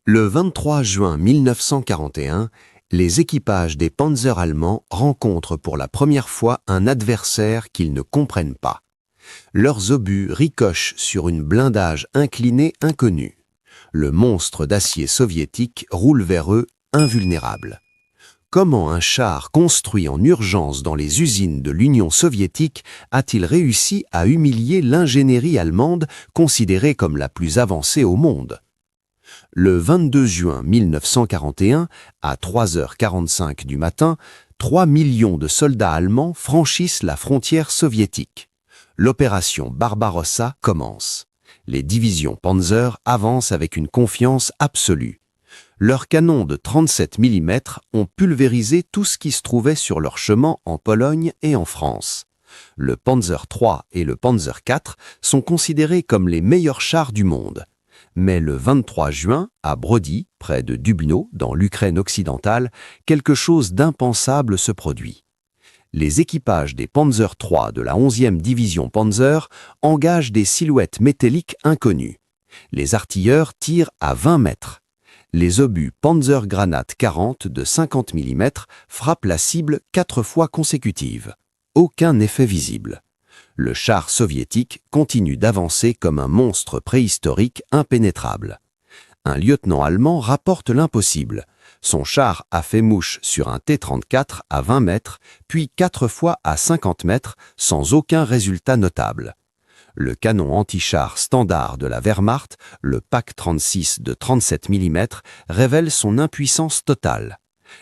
Le 23 juin 1941, les équipages des panzers allemands rencontrent pour la première fois un adversaire qu'ils ne comprennent pas. Leurs obus ricochent sur une blindage inclinée inconnue. Le monstre d'acier soviétique roule vers eux, invulnérable. Comment un char construit en urgence dans les usines de l'Union soviétique a-t-il réussi à humilier l'ingénierie allemande considérée comme la plus avancée au monde ? Le 22 juin 1941, à 3h45 du matin, 3 millions de soldats allemands franchissent la frontière soviétique. L'opération Barbarossa commence. Les divisions Panzer avancent avec une confiance absolue. Leurs canons de 37 mm ont pulvérisé tout ce qui se trouvait sur leur chemin en Pologne et en France. Le Panzer III et le Panzer IV sont considérés comme les meilleurs chars du monde. Mais le 23 juin, à Brody, près de Dubno, dans l'Ukraine occidentale, quelque chose d'impensable se produit. Les équipages des Panzer III de la 11e division Panzer engagent des silhouettes métalliques inconnues. Les artilleurs tirent à 20 mètres. Les obus Panzergranate 40 de 50 mm frappent la cible 4 fois consécutives. Aucun effet visible. Le char soviétique continue d'avancer comme un monstre préhistorique impénétrable. Un lieutenant allemand rapporte l'impossible. Son char a fait mouche sur un T-34 à 20 mètres, puis 4 fois à 50 mètres, sans aucun résultat notable. Le canon anti-char standard de la Wehrmacht, le PaK-36 de 37 mm, révèle son impuissance totale.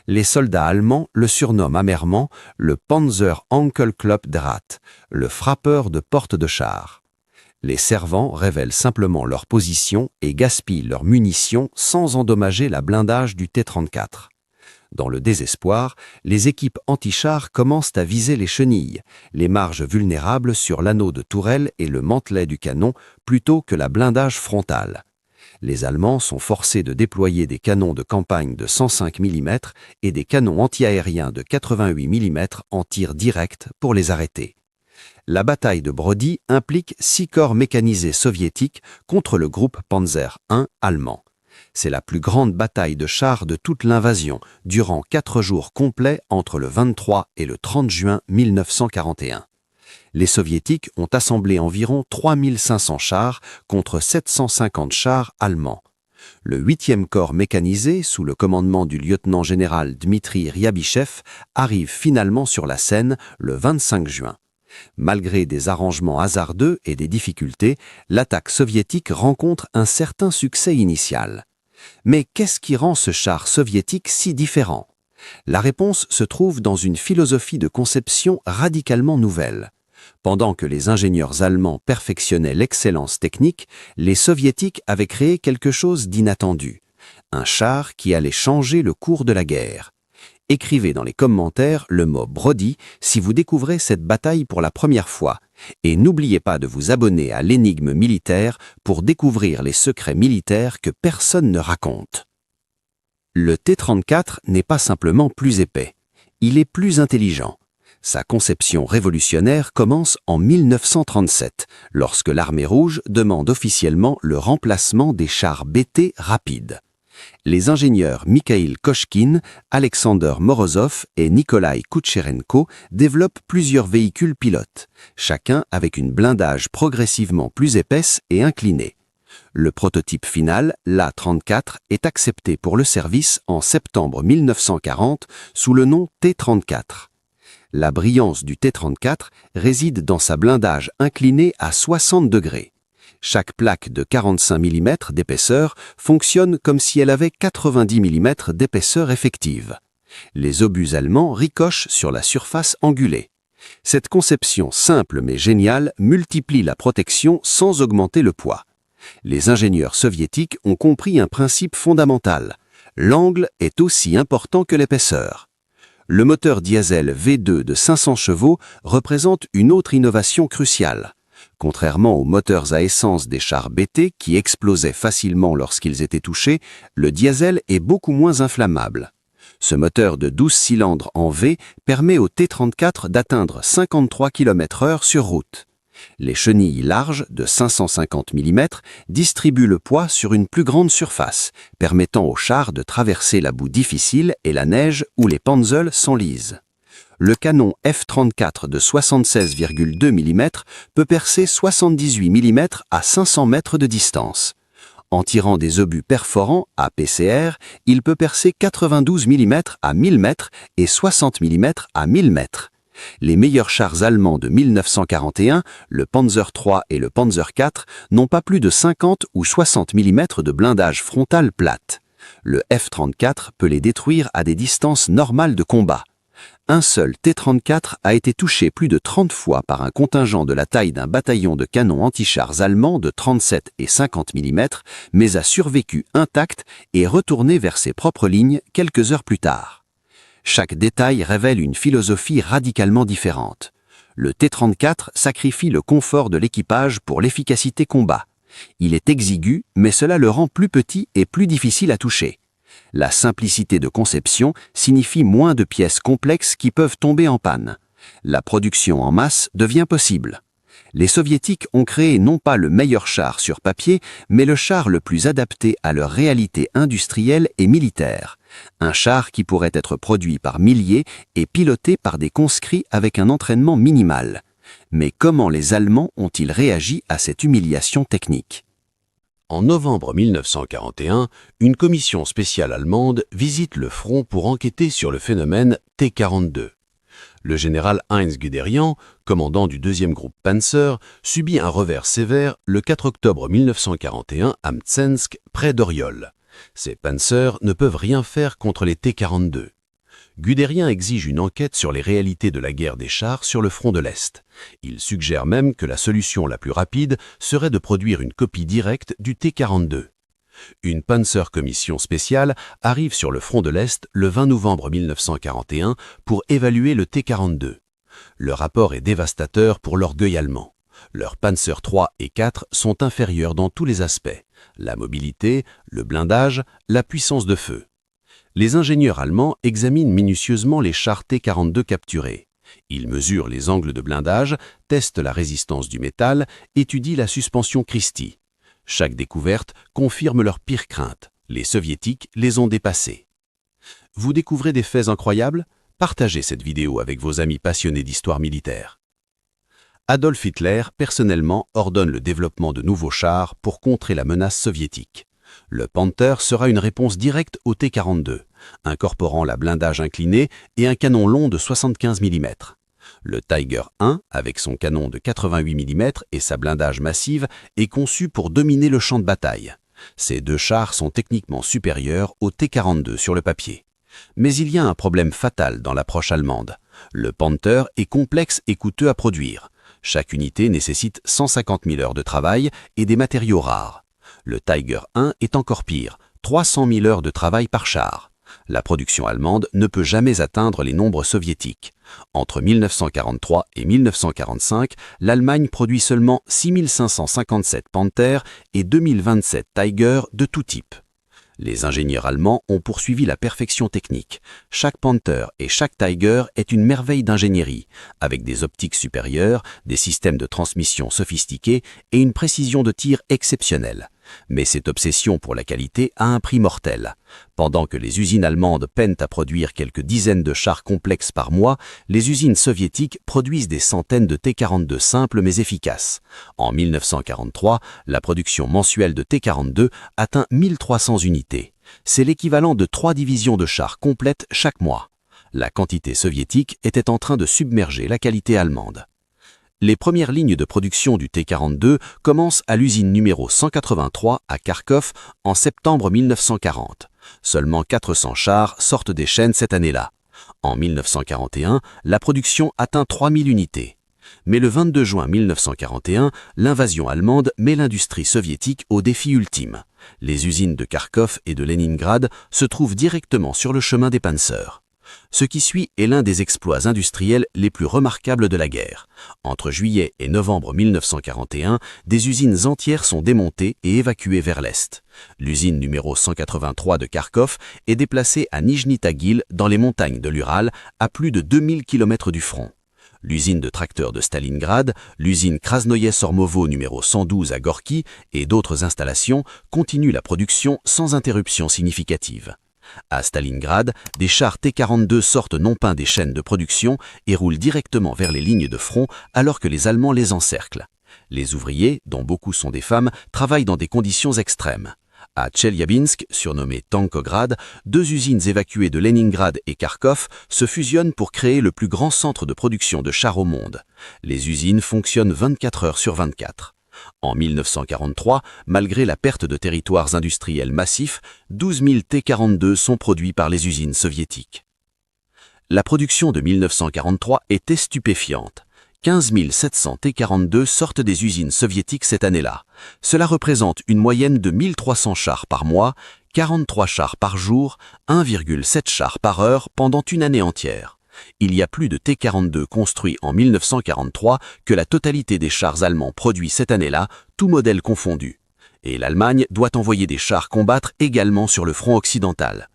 Les soldats allemands le surnomment amèrement le Panzer Ankelklopfdraht, le frappeur de porte de char. Les servants révèlent simplement leur position et gaspillent leurs munitions sans endommager la blindage du T-34. Dans le désespoir, les équipes anti-chars commencent à viser les chenilles, les marges vulnérables sur l'anneau de tourelle et le mantelet du canon plutôt que la blindage frontale. Les Allemands sont forcés de déployer des canons de campagne de 105 mm et des canons antiaériens de 88 mm en tir direct pour les arrêter. La bataille de Brody implique 6 corps mécanisés soviétiques contre le groupe Panzer I allemand. C'est la plus grande bataille de chars de toute l'invasion, durant 4 jours complets entre le 23 et le 30 juin 1941. Les Soviétiques ont assemblé environ 3500 chars contre 750 chars allemands. Le 8e corps mécanisé, sous le commandement du lieutenant-général Dmitri Ryabichev, arrive finalement sur la scène le 25 juin. Malgré des arrangements hasardeux et des difficultés, l'attaque soviétique rencontre un certain succès initial. Mais qu'est-ce qui rend ce char soviétique si différent ? La réponse se trouve dans une philosophie de conception radicalement nouvelle. Pendant que les ingénieurs allemands perfectionnaient l'excellence technique, les soviétiques avaient créé quelque chose d'inattendu. Un char qui allait changer le cours de la guerre. Écrivez dans les commentaires le mot Brody si vous découvrez cette bataille pour la première fois. Et n'oubliez pas de vous abonner à l'énigme militaire pour découvrir les secrets militaires que personne ne raconte. Le T-34 n'est pas simplement plus épais. Il est plus intelligent. Sa conception révolutionnaire commence en 1937, lorsque l'Armée rouge demande officiellement le remplacement des chars BT rapides. Les ingénieurs Mikhail Kochkin, Alexander Morozov et Nikolai Koutcherenko développent plusieurs véhicules pilotes, chacun avec une blindage progressivement plus épaisse et inclinée. Le prototype final, l'A-34, est accepté pour le service en septembre 1940 sous le nom T-34. La brillance du T-34 réside dans sa blindage inclinée à 60 degrés. Chaque plaque de 45 mm d'épaisseur fonctionne comme si elle avait 90 mm d'épaisseur effective. Les obus allemands ricochent sur la surface angulée. Cette conception simple mais géniale multiplie la protection sans augmenter le poids. Les ingénieurs soviétiques ont compris un principe fondamental. L'angle est aussi important que l'épaisseur. Le moteur diesel V2 de 500 chevaux représente une autre innovation cruciale. Contrairement aux moteurs à essence des chars BT qui explosaient facilement lorsqu'ils étaient touchés, le diesel est beaucoup moins inflammable. Ce moteur de 12 cylindres en V permet au T-34 d'atteindre 53 km/h sur route. Les chenilles larges, de 550 mm, distribuent le poids sur une plus grande surface, permettant au char de traverser la boue difficile et la neige où les Panzers s'enlisent. Le canon F-34 de 76,2 mm peut percer 78 mm à 500 mètres de distance. En tirant des obus perforants à PCR, il peut percer 92 mm à 1000 mètres et 60 mm à 1000 mètres. Les meilleurs chars allemands de 1941, le Panzer III et le Panzer IV, n'ont pas plus de 50 ou 60 mm de blindage frontal plate. Le F-34 peut les détruire à des distances normales de combat. Un seul T-34 a été touché plus de 30 fois par un contingent de la taille d'un bataillon de canons antichars allemands de 37 et 50 mm, mais a survécu intact et retourné vers ses propres lignes quelques heures plus tard. Chaque détail révèle une philosophie radicalement différente. Le T-34 sacrifie le confort de l'équipage pour l'efficacité combat. Il est exigu, mais cela le rend plus petit et plus difficile à toucher. La simplicité de conception signifie moins de pièces complexes qui peuvent tomber en panne. La production en masse devient possible. Les Soviétiques ont créé non pas le meilleur char sur papier, mais le char le plus adapté à leur réalité industrielle et militaire. Un char qui pourrait être produit par milliers et piloté par des conscrits avec un entraînement minimal. Mais comment les Allemands ont-ils réagi à cette humiliation technique ? En novembre 1941, une commission spéciale allemande visite le front pour enquêter sur le phénomène T-42. Le général Heinz Guderian, commandant du 2e groupe Panzer, subit un revers sévère le 4 octobre 1941 à Mtsensk, près d'Oriol. Ces Panzers ne peuvent rien faire contre les T-42. Guderian exige une enquête sur les réalités de la guerre des chars sur le front de l'Est. Il suggère même que la solution la plus rapide serait de produire une copie directe du T-42. Une Panzer Commission spéciale arrive sur le front de l'Est le 20 novembre 1941 pour évaluer le T-42. Le rapport est dévastateur pour l'orgueil allemand. Leurs Panzer III et IV sont inférieurs dans tous les aspects: la mobilité, le blindage, la puissance de feu. Les ingénieurs allemands examinent minutieusement les chars T-42 capturés. Ils mesurent les angles de blindage, testent la résistance du métal, étudient la suspension Christie. Chaque découverte confirme leurs pires craintes. Les Soviétiques les ont dépassés. Vous découvrez des faits incroyables? Partagez cette vidéo avec vos amis passionnés d'histoire militaire. Adolf Hitler, personnellement, ordonne le développement de nouveaux chars pour contrer la menace soviétique. Le Panther sera une réponse directe au T-42, incorporant la blindage incliné et un canon long de 75 mm. Le Tiger I, avec son canon de 88 mm et sa blindage massive, est conçu pour dominer le champ de bataille. Ces deux chars sont techniquement supérieurs au T-42 sur le papier. Mais il y a un problème fatal dans l'approche allemande. Le Panther est complexe et coûteux à produire. Chaque unité nécessite 150 000 heures de travail et des matériaux rares. Le Tiger I est encore pire, 300 000 heures de travail par char. La production allemande ne peut jamais atteindre les nombres soviétiques. Entre 1943 et 1945, l'Allemagne produit seulement 6 557 Panther et 2027 Tiger de tout type. Les ingénieurs allemands ont poursuivi la perfection technique. Chaque Panther et chaque Tiger est une merveille d'ingénierie, avec des optiques supérieures, des systèmes de transmission sophistiqués et une précision de tir exceptionnelle. Mais cette obsession pour la qualité a un prix mortel. Pendant que les usines allemandes peinent à produire quelques dizaines de chars complexes par mois, les usines soviétiques produisent des centaines de T-42 simples mais efficaces. En 1943, la production mensuelle de T-42 atteint 1300 unités. C'est l'équivalent de 3 divisions de chars complètes chaque mois. La quantité soviétique était en train de submerger la qualité allemande. Les premières lignes de production du T-42 commencent à l'usine numéro 183 à Kharkov en septembre 1940. Seulement 400 chars sortent des chaînes cette année-là. En 1941, la production atteint 3000 unités. Mais le 22 juin 1941, l'invasion allemande met l'industrie soviétique au défi ultime. Les usines de Kharkov et de Leningrad se trouvent directement sur le chemin des Panzers. Ce qui suit est l'un des exploits industriels les plus remarquables de la guerre. Entre juillet et novembre 1941, des usines entières sont démontées et évacuées vers l'est. L'usine numéro 183 de Kharkov est déplacée à Nijni Tagil, dans les montagnes de l'Ural, à plus de 2000 km du front. L'usine de tracteurs de Stalingrad, l'usine Krasnoïe-Sormovo numéro 112 à Gorki et d'autres installations continuent la production sans interruption significative. À Stalingrad, des chars T-42 sortent non pas des chaînes de production et roulent directement vers les lignes de front alors que les Allemands les encerclent. Les ouvriers, dont beaucoup sont des femmes, travaillent dans des conditions extrêmes. À Tcheliabinsk, surnommé Tankograd, 2 usines évacuées de Leningrad et Kharkov se fusionnent pour créer le plus grand centre de production de chars au monde. Les usines fonctionnent 24 heures sur 24. En 1943, malgré la perte de territoires industriels massifs, 12 000 T-42 sont produits par les usines soviétiques. La production de 1943 était stupéfiante. 15 700 T-42 sortent des usines soviétiques cette année-là. Cela représente une moyenne de 1300 chars par mois, 43 chars par jour, 1,7 chars par heure pendant une année entière. Il y a plus de T-42 construits en 1943 que la totalité des chars allemands produits cette année-là, tout modèle confondu. Et l'Allemagne doit envoyer des chars combattre également sur le front occidental.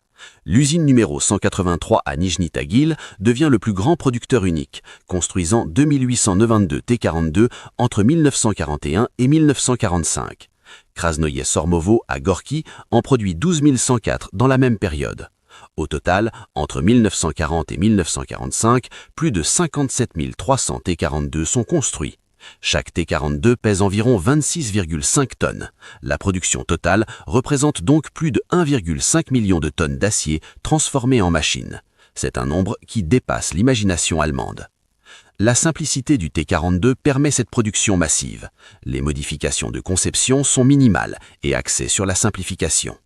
L'usine numéro 183 à Nijni Tagil devient le plus grand producteur unique, construisant 2892 T-42 entre 1941 et 1945. Krasnoïe-Sormovo à Gorki en produit 12 104 dans la même période. Au total, entre 1940 et 1945, plus de 57 300 T-42 sont construits. Chaque T-42 pèse environ 26,5 tonnes. La production totale représente donc plus de 1,5 million de tonnes d'acier transformées en machines. C'est un nombre qui dépasse l'imagination allemande. La simplicité du T-42 permet cette production massive. Les modifications de conception sont minimales et axées sur la simplification.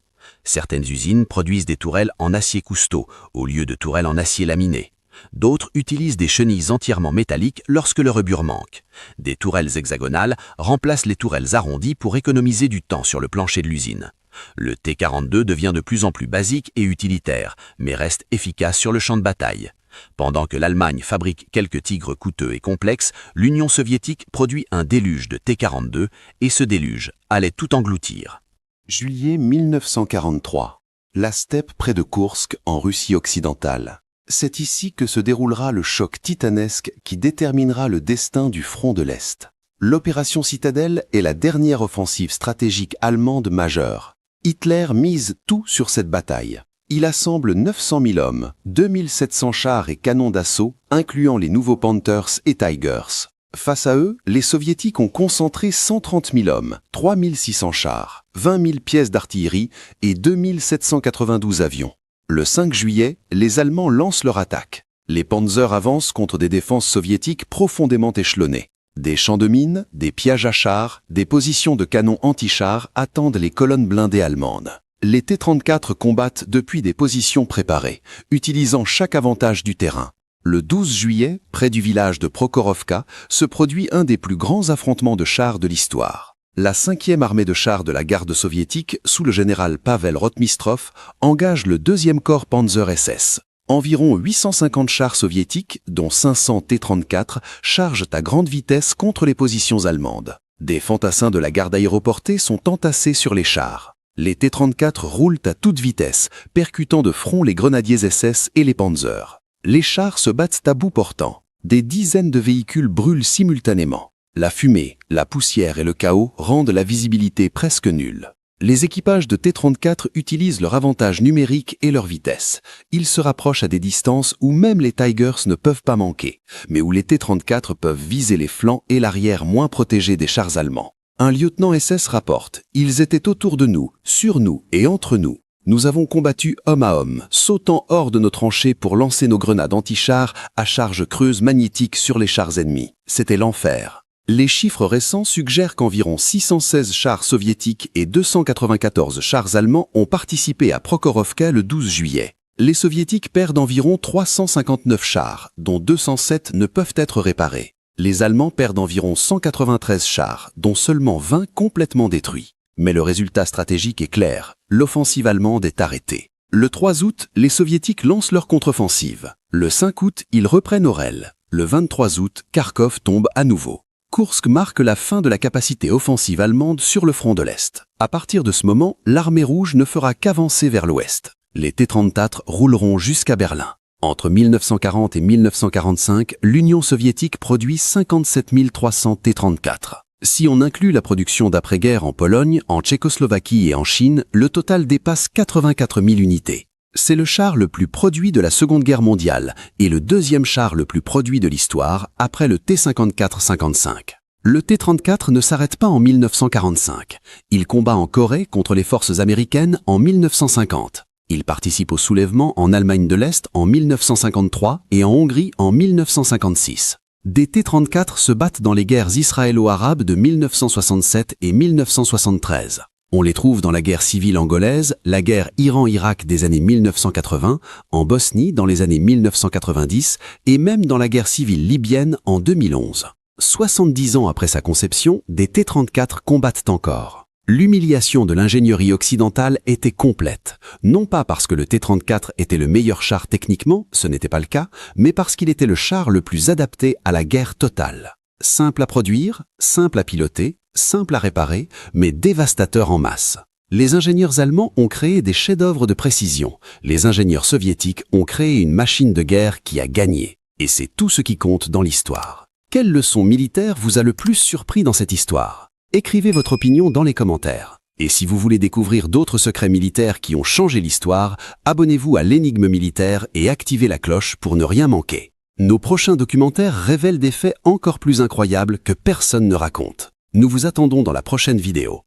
Certaines usines produisent des tourelles en acier Cousteau au lieu de tourelles en acier laminé. D'autres utilisent des chenilles entièrement métalliques lorsque le rebure manque. Des tourelles hexagonales remplacent les tourelles arrondies pour économiser du temps sur le plancher de l'usine. Le T-42 devient de plus en plus basique et utilitaire, mais reste efficace sur le champ de bataille. Pendant que l'Allemagne fabrique quelques tigres coûteux et complexes, l'Union soviétique produit un déluge de T-42 et ce déluge allait tout engloutir. Juillet 1943. La steppe près de Koursk, en Russie occidentale. C'est ici que se déroulera le choc titanesque qui déterminera le destin du front de l'Est. L'opération Citadelle est la dernière offensive stratégique allemande majeure. Hitler mise tout sur cette bataille. Il assemble 900 000 hommes, 2700 chars et canons d'assaut, incluant les nouveaux Panthers et Tigers. Face à eux, les soviétiques ont concentré 130 000 hommes, 3600 chars, 20 000 pièces d'artillerie et 2792 avions. Le 5 juillet, les Allemands lancent leur attaque. Les Panzers avancent contre des défenses soviétiques profondément échelonnées. Des champs de mines, des pièges à chars, des positions de canons anti-chars attendent les colonnes blindées allemandes. Les T-34 combattent depuis des positions préparées, utilisant chaque avantage du terrain. Le 12 juillet, près du village de Prokhorovka, se produit un des plus grands affrontements de chars de l'histoire. La 5e armée de chars de la garde soviétique, sous le général Pavel Rotmistrov, engage le 2e corps Panzer SS. Environ 850 chars soviétiques, dont 500 T-34, chargent à grande vitesse contre les positions allemandes. Des fantassins de la garde aéroportée sont entassés sur les chars. Les T-34 roulent à toute vitesse, percutant de front les grenadiers SS et les Panzers. Les chars se battent à bout portant. Des dizaines de véhicules brûlent simultanément. La fumée, la poussière et le chaos rendent la visibilité presque nulle. Les équipages de T-34 utilisent leur avantage numérique et leur vitesse. Ils se rapprochent à des distances où même les Tigers ne peuvent pas manquer, mais où les T-34 peuvent viser les flancs et l'arrière moins protégés des chars allemands. Un lieutenant SS rapporte « Ils étaient autour de nous, sur nous et entre nous. Nous avons combattu homme à homme, sautant hors de nos tranchées pour lancer nos grenades anti-chars à charge creuse magnétique sur les chars ennemis. C'était l'enfer. » Les chiffres récents suggèrent qu'environ 616 chars soviétiques et 294 chars allemands ont participé à Prokhorovka le 12 juillet. Les soviétiques perdent environ 359 chars, dont 207 ne peuvent être réparés. Les Allemands perdent environ 193 chars, dont seulement 20 complètement détruits. Mais le résultat stratégique est clair, l'offensive allemande est arrêtée. Le 3 août, les soviétiques lancent leur contre-offensive. Le 5 août, ils reprennent Orel. Le 23 août, Kharkov tombe à nouveau. Koursk marque la fin de la capacité offensive allemande sur le front de l'Est. À partir de ce moment, l'armée rouge ne fera qu'avancer vers l'ouest. Les T-34 rouleront jusqu'à Berlin. Entre 1940 et 1945, l'Union soviétique produit 57 300 T-34. Si on inclut la production d'après-guerre en Pologne, en Tchécoslovaquie et en Chine, le total dépasse 84 000 unités. C'est le char le plus produit de la Seconde Guerre mondiale et le deuxième char le plus produit de l'histoire après le T-54-55. Le T-34 ne s'arrête pas en 1945. Il combat en Corée contre les forces américaines en 1950. Il participe au soulèvement en Allemagne de l'Est en 1953 et en Hongrie en 1956. Des T-34 se battent dans les guerres israélo-arabes de 1967 et 1973. On les trouve dans la guerre civile angolaise, la guerre Iran-Irak des années 1980, en Bosnie dans les années 1990 et même dans la guerre civile libyenne en 2011. 70 ans après sa conception, des T-34 combattent encore. L'humiliation de l'ingénierie occidentale était complète, non pas parce que le T-34 était le meilleur char techniquement, ce n'était pas le cas, mais parce qu'il était le char le plus adapté à la guerre totale. Simple à produire, simple à piloter, simple à réparer, mais dévastateur en masse. Les ingénieurs allemands ont créé des chefs-d'œuvre de précision. Les ingénieurs soviétiques ont créé une machine de guerre qui a gagné. Et c'est tout ce qui compte dans l'histoire. Quelle leçon militaire vous a le plus surpris dans cette histoire ? Écrivez votre opinion dans les commentaires. Et si vous voulez découvrir d'autres secrets militaires qui ont changé l'histoire, abonnez-vous à l'Énigme militaire et activez la cloche pour ne rien manquer. Nos prochains documentaires révèlent des faits encore plus incroyables que personne ne raconte. Nous vous attendons dans la prochaine vidéo.